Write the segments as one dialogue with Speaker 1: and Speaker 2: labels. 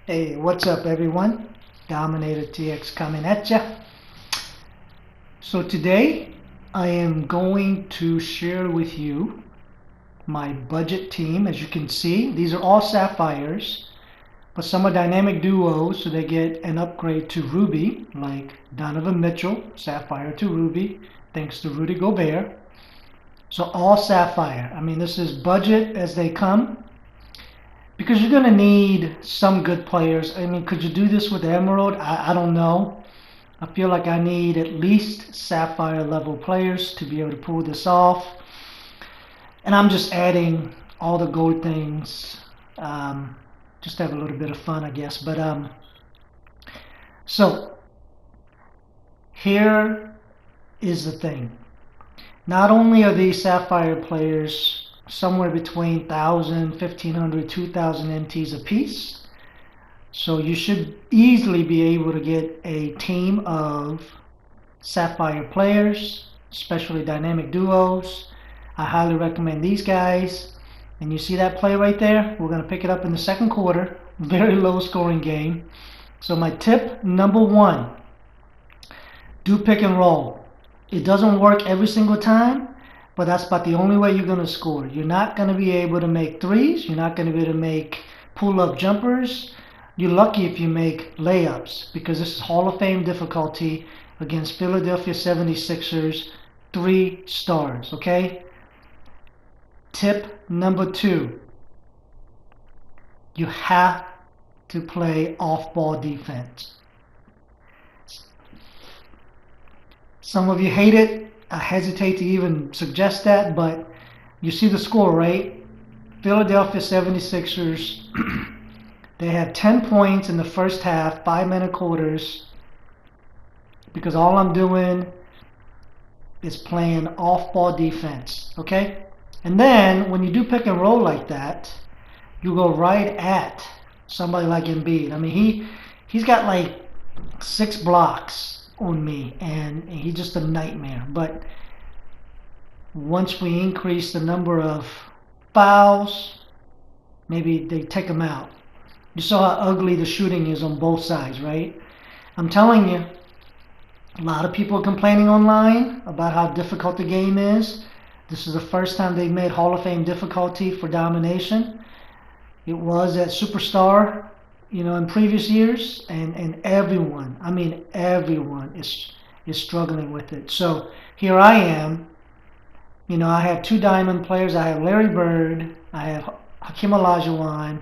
Speaker 1: Hey, what's up everyone? DominatorTx coming at ya. So today I am going to share with you my budget team. As you can see, these are all Sapphires, but some are dynamic duos, so they get an upgrade to Ruby, like Donovan Mitchell, Sapphire to Ruby, thanks to Rudy Gobert. So all Sapphire. I mean, this is budget as they come. Because you're going to need some good players. I mean, could you do this with Emerald? I don't know. I feel like I need at least Sapphire level players to be able to pull this off. And I'm just adding all the gold things. Just to have a little bit of fun, I guess. But so here is the thing. Not only are these Sapphire players somewhere between 1,000, 1,500, 2,000 MTs a piece. So you should easily be able to get a team of Sapphire players, especially dynamic duos. I highly recommend these guys. And you see that play right there? We're going to pick it up in the second quarter. Very low scoring game. So my tip number one, do pick and roll. It doesn't work every single time, but that's about the only way you're going to score. You're not going to be able to make threes. You're not going to be able to make pull-up jumpers. You're lucky if you make layups, because this is Hall of Fame difficulty against Philadelphia 76ers, 3 stars, okay? Tip number two, you have to play off-ball defense. Some of you hate it. I hesitate to even suggest that, but you see the score, right? Philadelphia 76ers, they had 10 points in the first half, 5-minute quarters, because all I'm doing is playing off-ball defense, okay? And then when you do pick and roll like that, you go right at somebody like Embiid. I mean, he's got like 6 blocks on me, and he's just a nightmare. But once we increase the number of fouls, maybe they take him out. You saw how ugly the shooting is on both sides, right? I'm telling you, a lot of people are complaining online about how difficult the game is. This is the first time they've made Hall of Fame difficulty for Domination. It was at Superstar, in previous years, and everyone, I mean everyone is struggling with it. So here I am, I have 2 diamond players. I have Larry Bird, I have Hakeem Olajuwon,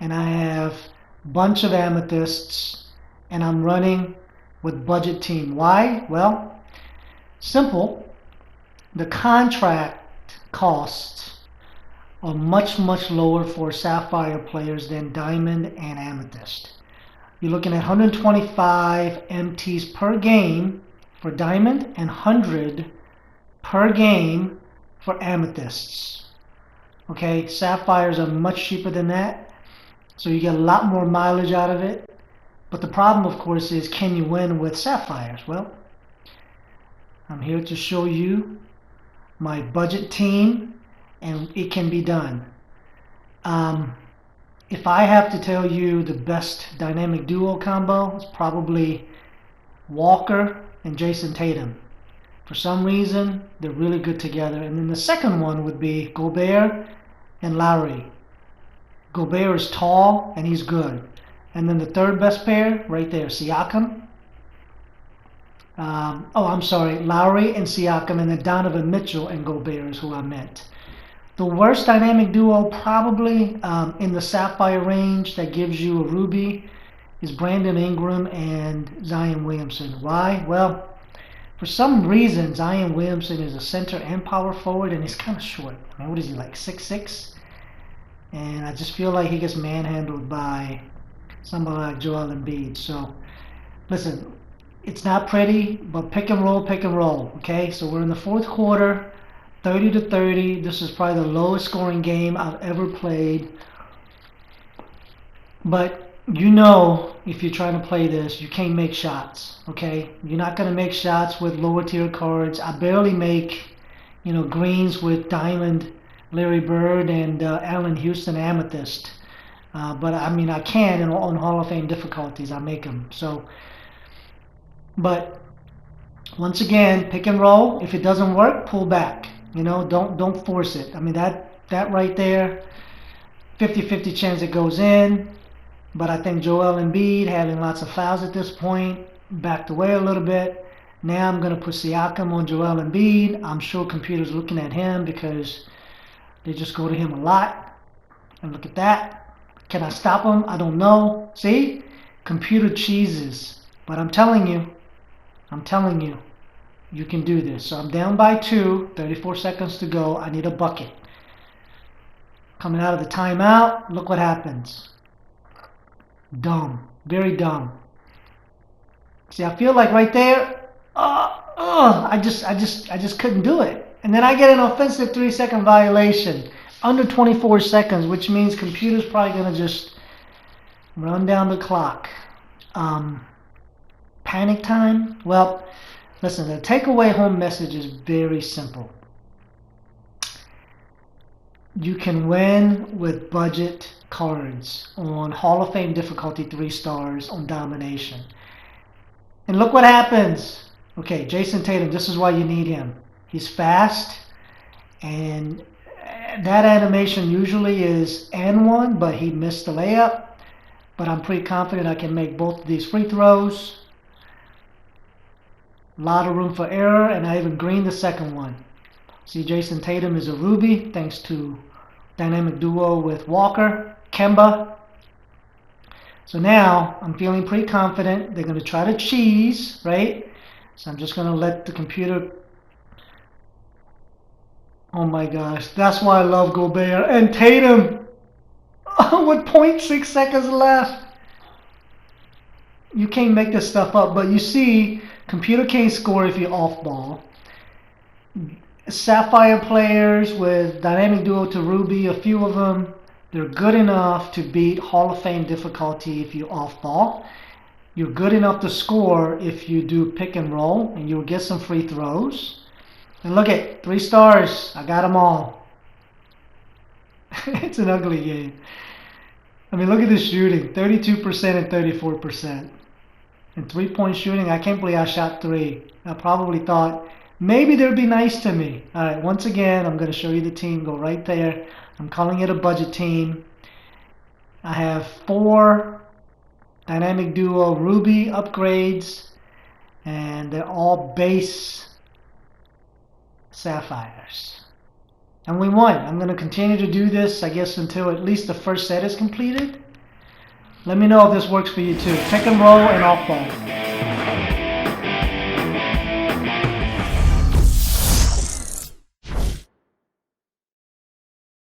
Speaker 1: and I have a bunch of amethysts, and I'm running with budget team. Why? Well, simple. The contract costs are much, much lower for Sapphire players than Diamond and Amethyst. You're looking at 125 MTs per game for Diamond and 100 per game for Amethysts. Okay, Sapphires are much cheaper than that, so you get a lot more mileage out of it. But the problem, of course, is can you win with Sapphires? Well, I'm here to show you my budget team, and it can be done. If I have to tell you the best dynamic duo combo, it's probably Walker and Jason Tatum. For some reason, they're really good together. And then the second one would be Gobert and Lowry. Gobert is tall and he's good. And then the third best pair, right there, Siakam. Lowry and Siakam, and then Donovan Mitchell and Gobert is who I meant. The worst dynamic duo probably in the Sapphire range that gives you a Ruby is Brandon Ingram and Zion Williamson. Why? Well, for some reason, Zion Williamson is a center and power forward, and he's kind of short. I mean, what is he, like 6'6"? And I just feel like he gets manhandled by somebody like Joel Embiid. So, listen, it's not pretty, but pick and roll, okay? So we're in the fourth quarter, 30-30. This is probably the lowest scoring game I've ever played. But if you're trying to play this, you can't make shots, okay? You're not going to make shots with lower tier cards. I barely make, greens with Diamond, Larry Bird, and Allen Houston Amethyst. But I mean, I can on Hall of Fame difficulties. I make them. So, but once again, pick and roll. If it doesn't work, pull back. You know, don't force it. I mean, that right there, 50-50 chance it goes in. But I think Joel Embiid, having lots of fouls at this point, backed away a little bit. Now I'm going to put Siakam on Joel Embiid. I'm sure computers looking at him because they just go to him a lot. And look at that. Can I stop him? I don't know. See? Computer cheeses. But I'm telling you, you can do this. So I'm down by 2, 34 seconds to go. I need a bucket. Coming out of the timeout, look what happens. Dumb. Very dumb. See, I feel like right there, I just couldn't do it. And then I get an offensive 3-second violation under 24 seconds, which means computer's probably going to just run down the clock. Panic time? Well, listen, the takeaway home message is very simple. You can win with budget cards on Hall of Fame difficulty 3 stars on Domination. And look what happens. Okay, Jason Tatum, this is why you need him. He's fast, and that animation usually is N1, but he missed the layup. But I'm pretty confident I can make both of these free throws. A lot of room for error, and I even greened the second one. See, Jason Tatum is a Ruby, thanks to dynamic duo with Walker, Kemba. So now, I'm feeling pretty confident. They're going to try to cheese, right? So I'm just going to let the computer... Oh my gosh, that's why I love Gobert. And Tatum! With 0.6 seconds left. You can't make this stuff up, but you see, computer can't score if you're off ball. Sapphire players with dynamic duo to Ruby, a few of them, they're good enough to beat Hall of Fame difficulty if you're off ball. You're good enough to score if you do pick and roll, and you'll get some free throws. And look at 3 stars. I got them all. It's an ugly game. I mean, look at this shooting. 32% and 34%. And 3-point shooting, I can't believe I shot 3. I probably thought, maybe they'd be nice to me. All right, once again, I'm going to show you the team. Go right there. I'm calling it a budget team. I have 4 dynamic duo Ruby upgrades, and they're all base Sapphires. And we won. I'm going to continue to do this, I guess, until at least the first set is completed. Let me know if this works for you too. Pick and roll and off ball.